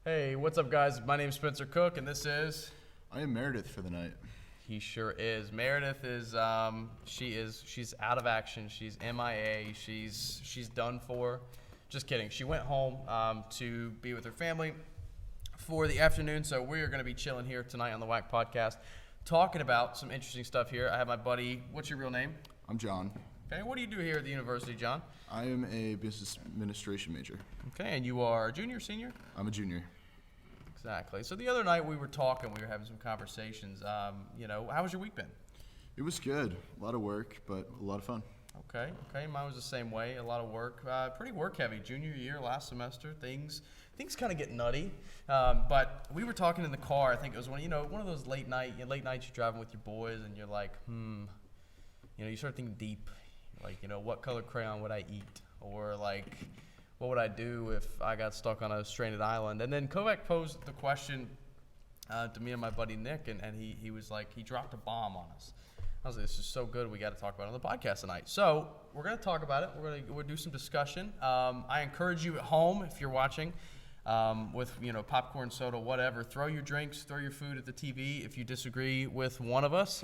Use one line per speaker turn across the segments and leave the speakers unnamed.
Hey, what's up, guys? My name's Spencer Cook, and this is.
I am Meredith for the night.
He sure is. Meredith is. She's out of action. She's MIA. She's done for. Just kidding. She went home to be with her family for the afternoon. So we are going to be chilling here tonight on the Whack Podcast, talking about some interesting stuff here. I have my buddy. What's your real name?
I'm John.
Okay. What do you do here at the university, John?
I am a business administration major.
Okay. And you are a junior, senior?
I'm a junior.
Exactly. So the other night we were talking, we were having some conversations. How was your week been?
It was good. A lot of work, but a lot of fun.
Okay. Mine was the same way. A lot of work. Pretty work heavy. Junior year, last semester, things kind of get nutty. But we were talking in the car. I think it was one of those late nights you're driving with your boys, and you're like, you start thinking deep, like, what color crayon would I eat, or like, what would I do if I got stuck on a stranded island? And then Kovac posed the question to me and my buddy Nick, and he was like, he dropped a bomb on us. I was like, this is so good, we got to talk about it on the podcast tonight. So we're going to talk about it. We'll do some discussion. I encourage you at home, if you're watching, with popcorn, soda, whatever, throw your drinks, throw your food at the TV if you disagree with one of us.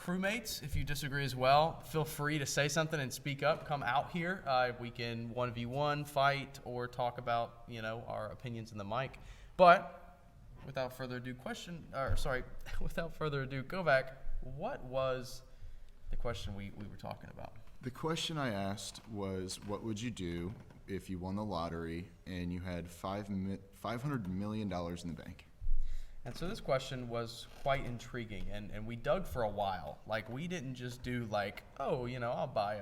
Crewmates, if you disagree as well, feel free to say something and speak up. Come out here. We can 1v1 fight or talk about, our opinions in the mic. But without further ado, Kovac, what was the question we were talking about?
The question I asked was, what would you do if you won the lottery and you had $500 million in the bank?
And so this question was quite intriguing, and we dug for a while. Like, we didn't just do like, I would buy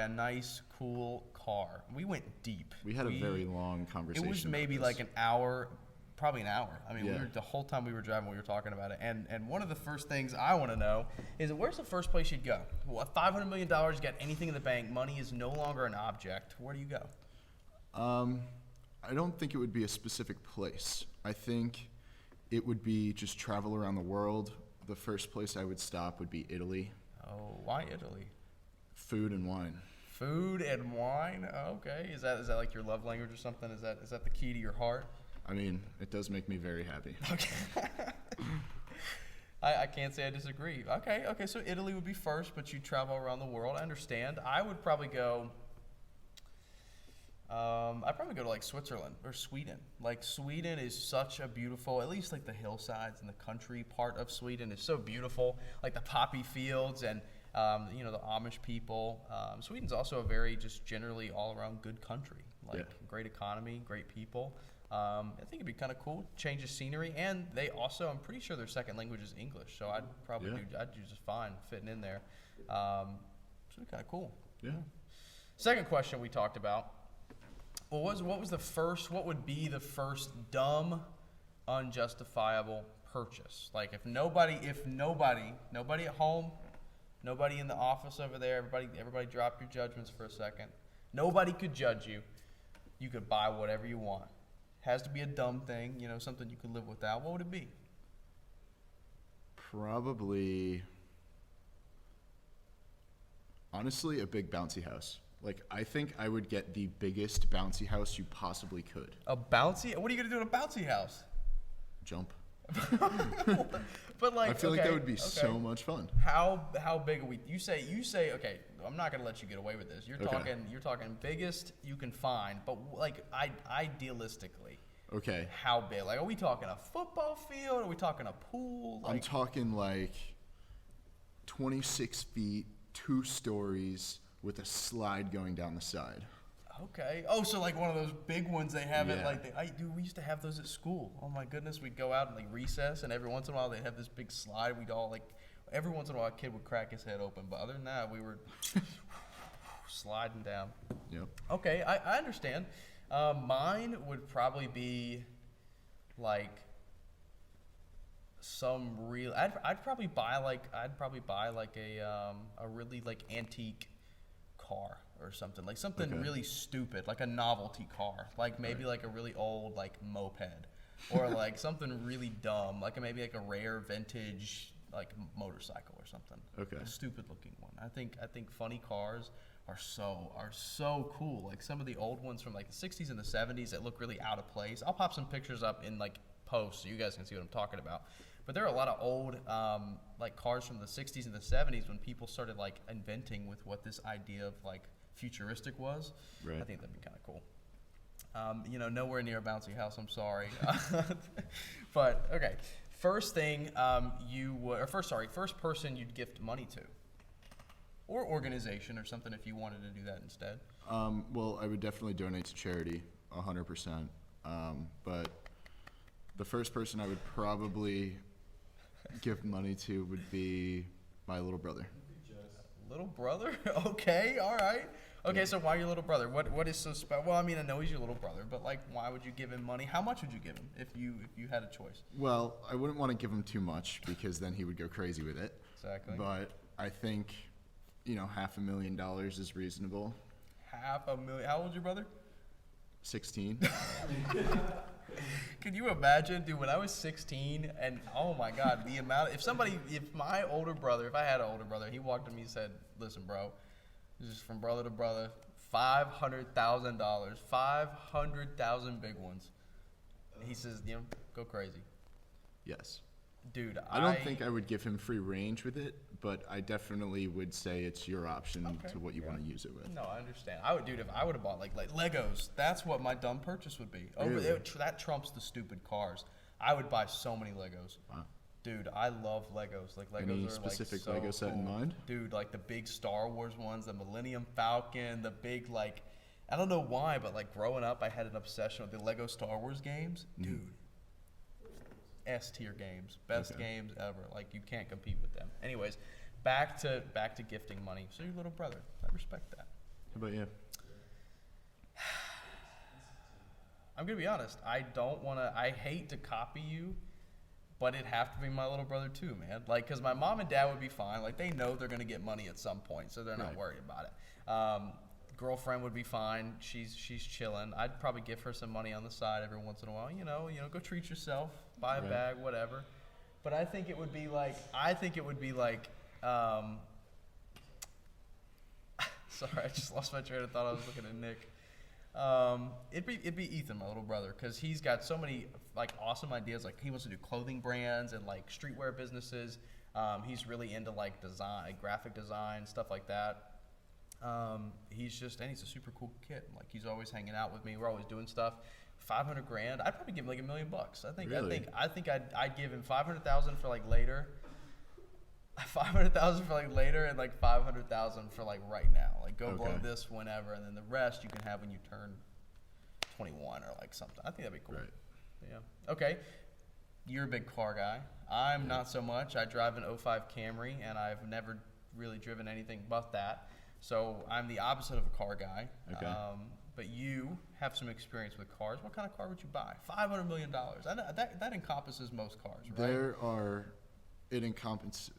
a nice, cool car. We went deep.
We had a very long conversation.
It was maybe like an hour, probably an hour. I mean,
Yeah.
the whole time we were driving, we were talking about it. And one of the first things I want to know is, where's the first place you'd go? Well, $500 million, you got anything in the bank, money is no longer an object. Where do you go?
I don't think it would be a specific place. I think it would be just travel around the world. The first place I would stop would be Italy.
Oh, why Italy?
Food and wine.
Food and wine? Okay. Is that like your love language or something? Is that the key to your heart?
I mean, it does make me very happy.
Okay. I can't say I disagree. Okay, so Italy would be first, but you travel around the world. I understand. I would probably go... I'd probably go to like Switzerland or Sweden. Like, Sweden is such a beautiful, at least like the hillsides and the country part of Sweden is so beautiful. Like the poppy fields and, the Amish people. Sweden's also a very just generally all around good country. Like great economy, great people. I think it'd be kind of cool, change the scenery. And they also, I'm pretty sure their second language is English. So I'd do just fine fitting in there. So it'd be kind of cool.
Yeah.
Second question we talked about. What would be the first dumb, unjustifiable purchase? Like, if nobody at home, nobody in the office over there, everybody drop your judgments for a second. Nobody could judge you. You could buy whatever you want. Has to be a dumb thing, something you could live without. What would it be?
Probably, honestly, a big bouncy house. Like, I think I would get the biggest bouncy house you possibly could.
A bouncy? What are you going to do in a bouncy house?
Jump.
But like,
I feel like that would be so much fun.
How big are we? You say. Okay, I'm not going to let you get away with this. You're talking biggest you can find, but like, idealistically.
Okay.
How big? Like, are we talking a football field? Are we talking a pool?
I'm talking like 26 feet, 2 stories, with a slide going down the side.
Okay. Oh, so like one of those big ones they have at
Yeah.
we used to have those at school. Oh my goodness, we'd go out and like recess, and every once in a while they'd have this big slide. We'd all every once in a while a kid would crack his head open, but other than that, we were sliding down.
Yep.
Okay, I understand. Mine would probably be like some real. I'd probably buy like a really like antique car or something, like something really stupid, like a novelty car, like maybe like a really old like moped, or like something really dumb, like maybe like a rare vintage motorcycle or something.
Okay.
A stupid looking one. I think funny cars are so cool. Like some of the old ones from like the 60s and the 70s that look really out of place. I'll pop some pictures up in like posts so you guys can see what I'm talking about. But there are a lot of old like cars from the 60s and the 70s when people started like inventing with what this idea of like futuristic was.
Right.
I think that'd be kind of cool. Nowhere near a bouncy house. I'm sorry. But okay, first thing first person you'd gift money to, or organization or something if you wanted to do that instead.
Well, I would definitely donate to charity, 100%. But the first person I would probably give money to would be my little brother.
Little brother? Okay, all right. Okay, so why your little brother? What is so special? Well, I mean, I know he's your little brother, but like, why would you give him money? How much would you give him if you had a choice?
Well, I wouldn't want to give him too much because then he would go crazy with it.
Exactly.
But I think, $500,000 is reasonable.
$500,000. How old's your brother?
16.
Can you imagine, dude, when I was 16 and oh my God, the amount, if my older brother, if I had an older brother, he walked to me and said, listen, bro, this is from brother to brother, $500,000, 500,000 big ones. He says, go crazy.
Yes.
Dude,
I don't think I would give him free range with it, but I definitely would say it's your option to what you want to use it with.
No, I understand. If I would have bought like Legos, that's what my dumb purchase would be.
Really?
That trumps the stupid cars. I would buy so many Legos.
Wow.
Dude, I love Legos. Like Legos
Any
are
specific
like so
Lego set in
cool.
mind?
Dude, like the big Star Wars ones, the Millennium Falcon, the big like, I don't know why, but like growing up, I had an obsession with the Lego Star Wars games. Dude, S tier games, best games ever. Like you can't compete with them. Anyways, back to gifting money. So your little brother, I respect that.
How about you?
I'm gonna be honest. I hate to copy you, but it'd have to be my little brother too, man. Like, cause my mom and dad would be fine. Like they know they're gonna get money at some point, so they're not
Right.
worried about it. Girlfriend would be fine. She's chilling. I'd probably give her some money on the side every once in a while. Go treat yourself, buy a
Right.
bag, whatever. But I think it would be like, sorry, I just lost my train of thought. I was looking at Nick. It'd be Ethan, my little brother, because he's got so many like awesome ideas. Like he wants to do clothing brands and like streetwear businesses. He's really into like design, graphic design, stuff like that. He's a super cool kid. Like he's always hanging out with me. We're always doing stuff. $500,000. I'd probably give him like $1 million.
Really?
I think I'd give him $500,000 for like later. 500,000 for like later, and like 500,000 for like right now. Like go blow
Okay.
this whenever, and then the rest you can have when you turn 21 or like something. I think that'd be cool.
Right.
Yeah. Okay. You're a big car guy. I'm not so much. I drive an 05 Camry, and I've never really driven anything but that. So I'm the opposite of a car guy.
Okay.
But you have some experience with cars. What kind of car would you buy? $500 million. That encompasses most cars, right?
It encompasses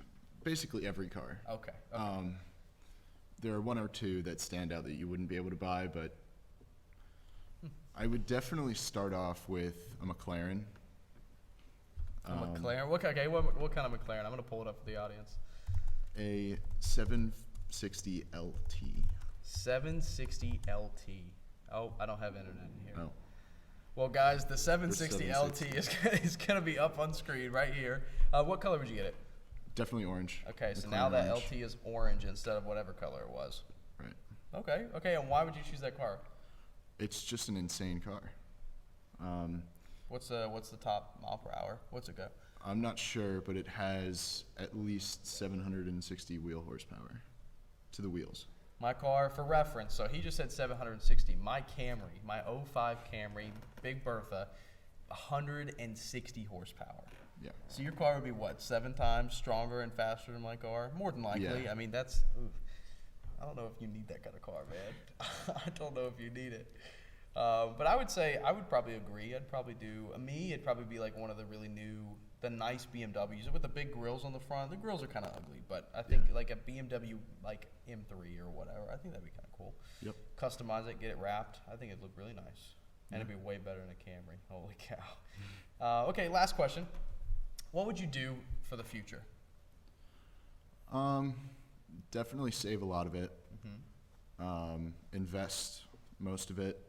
basically every car.
Okay.
There are one or two that stand out that you wouldn't be able to buy, but I would definitely start off with a McLaren.
A McLaren. What kind of McLaren? I'm gonna pull it up for the audience.
A 760 LT.
760 LT. Oh, I don't have internet in here.
Oh,
Well, guys, the 760
760.
LT is gonna be up on screen right here. What color would you get it?
definitely orange.
Okay, so
McLaren
now that
orange.
LT is orange instead of whatever color it was.
Right.
Okay, and why would you choose that car?
It's just an insane car.
What's the top mile per hour? What's it go?
I'm not sure, but it has at least 760 wheel horsepower to the wheels.
My car, for reference, so he just said 760. My Camry, my 05 Camry, Big Bertha, 160 horsepower.
Yeah.
So your car would be what, 7 times stronger and faster than my car? More than likely.
Yeah.
I mean, I don't know if you need that kind of car, man. I don't know if you need it. But I would say, I would probably agree. I'd probably do, it'd probably be like one of the really new, the nice BMWs with the big grills on the front. The grills are kind of ugly, but I think like a BMW like M3 or whatever, I think that'd be kind of cool.
Yep.
Customize it, get it wrapped. I think it'd look really nice. And it'd be way better than a Camry. Holy cow. Okay, last question. What would you do for the future?
Definitely save a lot of it.
Mm-hmm.
Invest most of it.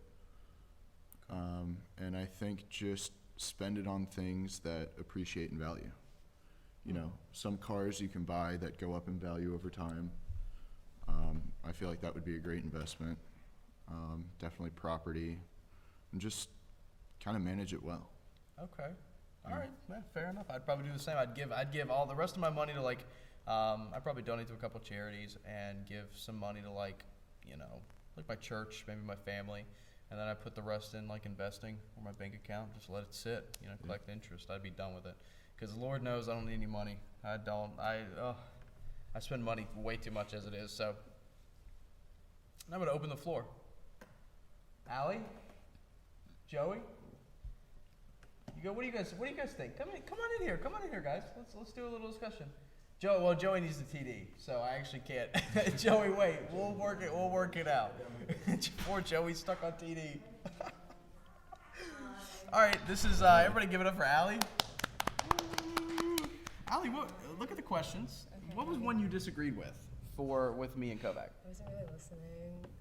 And I think just spend it on things that appreciate in value. You know, some cars you can buy that go up in value over time. I feel like that would be a great investment. Definitely property, and just kind of manage it well.
Okay. All right. Yeah, fair enough. I'd probably do the same. I'd give all the rest of my money to like, I'd probably donate to a couple charities and give some money to like, you know, like my church, maybe my family, and then I put the rest in like investing or my bank account. Just let it sit, you know, collect interest. I'd be done with it, because Lord knows I don't need any money. I don't. I spend money way too much as it is. So I'm gonna open the floor. Allie, Joey. You go. What do you guys think? Come on in here. Come on in here, guys. Let's do a little discussion. Joey needs the TD, so I actually can't. Joey, wait. We'll work it out. Poor Joey's stuck on TD. All right. This is everybody. Give it up for Allie. Allie, look at the questions.
Okay.
What was one you disagreed with me and Kovac?
I wasn't really listening.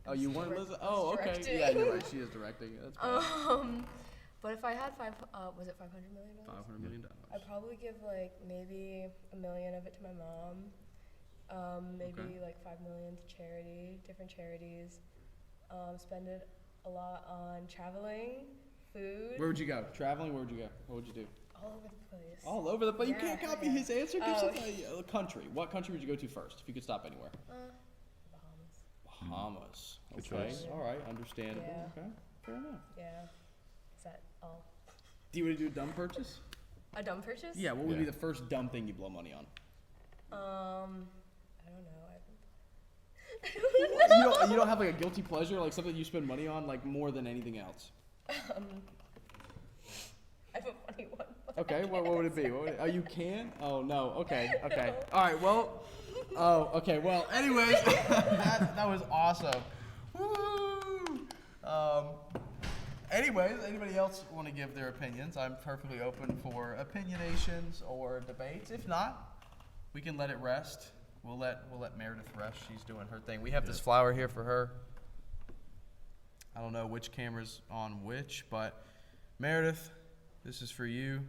Oh, you weren't listening. Oh, okay.
Directing.
Yeah, you're right. She is directing. That's fine.
But if I had was it $500 million?
$500 million.
I'd probably give like maybe $1 million of it to my mom. Maybe
Okay.
like $5 million to charity, different charities. Spend it a lot on traveling, food.
Where would you go? Traveling? Where would you go? What would you do?
All over the place.
All over the place. You
Yeah,
can't copy
yeah.
his answer. Give
Oh.
something a country. What country would you go to first if you could stop anywhere?
Bahamas.
Bahamas.
Good
Okay.
choice.
All right. Understandable.
Yeah.
Okay. Fair enough.
Yeah. Is that all?
Do you want to do a dumb purchase?
A dumb purchase?
Yeah. What would be
Yeah.
the first dumb thing you blow money on?
I don't know.
You don't have like a guilty pleasure, like something you spend money on like more than anything else.
I have a funny one. but
Okay.
I
What
can't
would it be?
say.
Oh, you can? Oh no. Okay. Okay.
No.
All right. Well. Oh. Okay. Well. Anyways, that was awesome. Woo! Anyways, anybody else want to give their opinions? I'm perfectly open for opinionations or debates. If not, we can let it rest. We'll let Meredith rest. She's doing her thing. We have this flower here for her. I don't know which camera's on which, but Meredith, this is for you.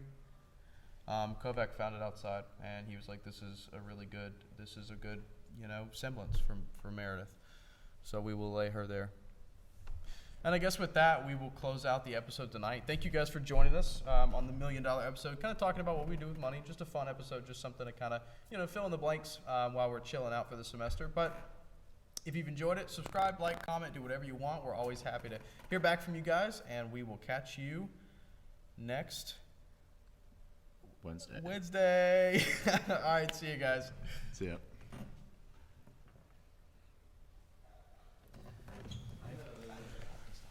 Kovac found it outside, and he was like, this is a good, semblance from Meredith. So we will lay her there. And I guess with that, we will close out the episode tonight. Thank you guys for joining us on the $1 Million episode, kind of talking about what we do with money. Just a fun episode, just something to kind of, fill in the blanks while we're chilling out for the semester. But if you've enjoyed it, subscribe, like, comment, do whatever you want. We're always happy to hear back from you guys, and we will catch you next
Wednesday.
Wednesday. All right, see you guys.
See ya.